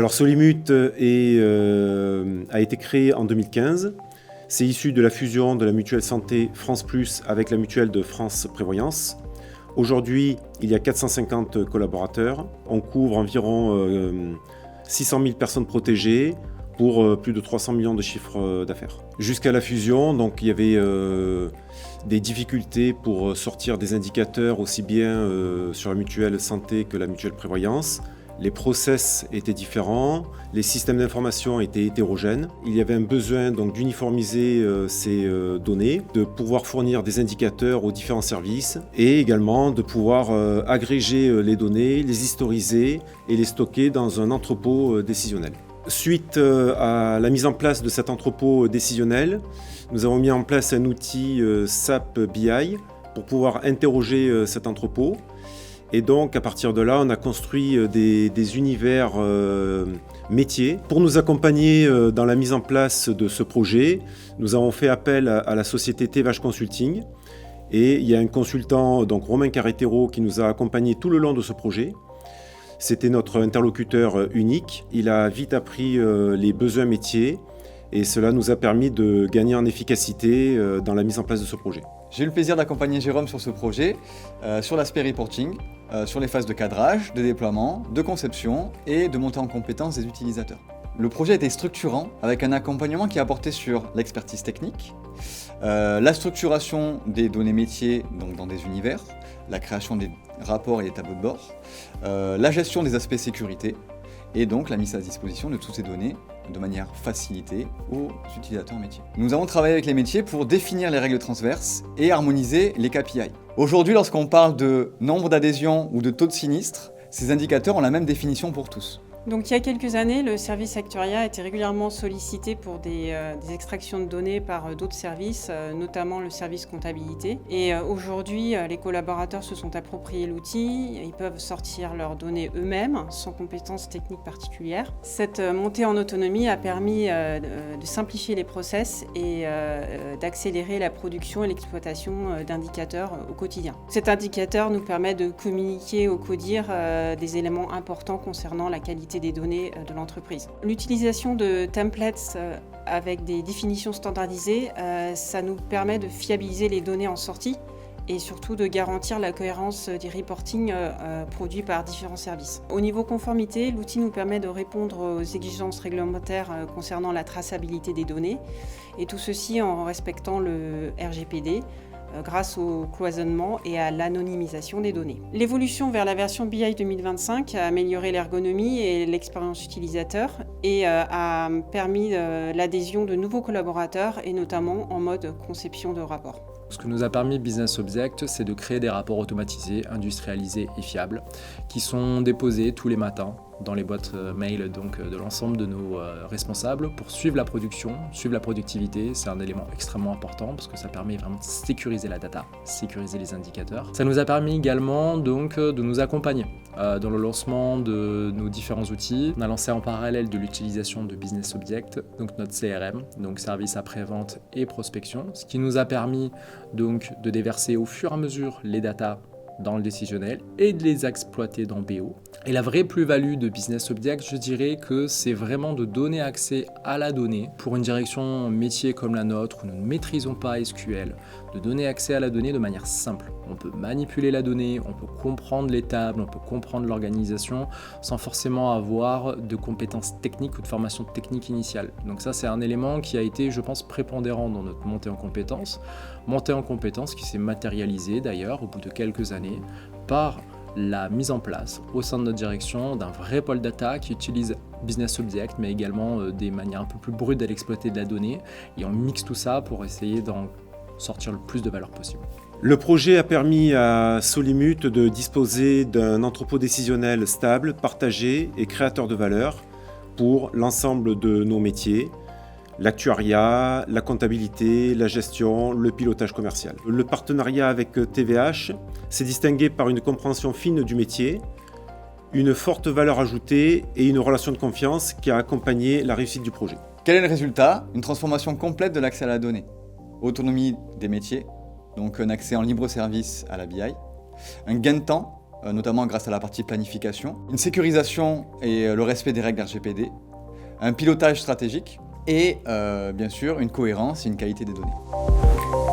Alors Solimut a été créé en 2015. C'est issu de la fusion de la mutuelle santé France Plus avec la mutuelle de France Prévoyance. Aujourd'hui, il y a 450 collaborateurs. On couvre environ 600 000 personnes protégées pour plus de 300 millions de chiffres d'affaires. Jusqu'à la fusion, donc, il y avait des difficultés pour sortir des indicateurs aussi bien sur la mutuelle santé que la mutuelle prévoyance. Les process étaient différents, les systèmes d'information étaient hétérogènes. Il y avait un besoin donc d'uniformiser ces données, de pouvoir fournir des indicateurs aux différents services et également de pouvoir agréger les données, les historiser et les stocker dans un entrepôt décisionnel. Suite à la mise en place de cet entrepôt décisionnel, nous avons mis en place un outil SAP BI pour pouvoir interroger cet entrepôt. Et donc, à partir de là, on a construit des univers métiers. Pour nous accompagner dans la mise en place de ce projet, nous avons fait appel à la société TVH Consulting. Et il y a un consultant, donc Romain Carretero, qui nous a accompagnés tout le long de ce projet. C'était notre interlocuteur unique. Il a vite appris les besoins métiers et cela nous a permis de gagner en efficacité dans la mise en place de ce projet. J'ai eu le plaisir d'accompagner Jérôme sur ce projet, sur l'aspect reporting, sur les phases de cadrage, de déploiement, de conception et de montée en compétence des utilisateurs. Le projet était structurant avec un accompagnement qui a porté sur l'expertise technique, la structuration des données métiers donc dans des univers, la création des rapports et des tableaux de bord, la gestion des aspects sécurité et donc la mise à disposition de toutes ces données de manière facilitée aux utilisateurs métiers. Nous avons travaillé avec les métiers pour définir les règles transverses et harmoniser les KPI. Aujourd'hui, lorsqu'on parle de nombre d'adhésions ou de taux de sinistre, ces indicateurs ont la même définition pour tous. Donc il y a quelques années, le service Actuaria a été régulièrement sollicité pour des extractions de données par d'autres services, notamment le service comptabilité. Et aujourd'hui, les collaborateurs se sont appropriés l'outil, ils peuvent sortir leurs données eux-mêmes, sans compétences techniques particulières. Cette montée en autonomie a permis de simplifier les process et d'accélérer la production et l'exploitation d'indicateurs au quotidien. Cet indicateur nous permet de communiquer au CODIR des éléments importants concernant la qualité des données de l'entreprise. L'utilisation de templates avec des définitions standardisées, ça nous permet de fiabiliser les données en sortie et surtout de garantir la cohérence des reportings produits par différents services. Au niveau conformité, l'outil nous permet de répondre aux exigences réglementaires concernant la traçabilité des données et tout ceci en respectant le RGPD, grâce au cloisonnement et à l'anonymisation des données. L'évolution vers la version BI 2025 a amélioré l'ergonomie et l'expérience utilisateur et a permis l'adhésion de nouveaux collaborateurs et notamment en mode conception de rapports. Ce que nous a permis Business Object, c'est de créer des rapports automatisés, industrialisés et fiables qui sont déposés tous les matins dans les boîtes mail donc, de l'ensemble de nos responsables pour suivre la production, suivre la productivité. C'est un élément extrêmement important parce que ça permet vraiment de sécuriser la data, sécuriser les indicateurs. Ça nous a permis également donc, de nous accompagner dans le lancement de nos différents outils. On a lancé en parallèle de l'utilisation de Business Object, donc notre CRM, donc service après-vente et prospection, ce qui nous a permis donc, de déverser au fur et à mesure les datas dans le décisionnel et de les exploiter dans BO. Et la vraie plus-value de Business Object, je dirais que c'est vraiment de donner accès à la donnée pour une direction métier comme la nôtre où nous ne maîtrisons pas SQL, de donner accès à la donnée de manière simple. On peut manipuler la donnée, on peut comprendre les tables, on peut comprendre l'organisation sans forcément avoir de compétences techniques ou de formation technique initiale. Donc ça, c'est un élément qui a été, je pense, prépondérant dans notre montée en compétences. Montée en compétences qui s'est matérialisée d'ailleurs au bout de quelques années par la mise en place au sein de notre direction d'un vrai pôle data qui utilise Business Object mais également des manières un peu plus brutes d'aller exploiter de la donnée et on mixe tout ça pour essayer d'en sortir le plus de valeur possible. Le projet a permis à Solimut de disposer d'un entrepôt décisionnel stable, partagé et créateur de valeur pour l'ensemble de nos métiers, l'actuariat, la comptabilité, la gestion, le pilotage commercial. Le partenariat avec TVH s'est distingué par une compréhension fine du métier, une forte valeur ajoutée et une relation de confiance qui a accompagné la réussite du projet. Quel est le résultat? Une transformation complète de l'accès à la donnée. Autonomie des métiers, donc un accès en libre service à la BI, un gain de temps notamment grâce à la partie planification, une sécurisation et le respect des règles RGPD, un pilotage stratégique et bien sûr une cohérence et une qualité des données.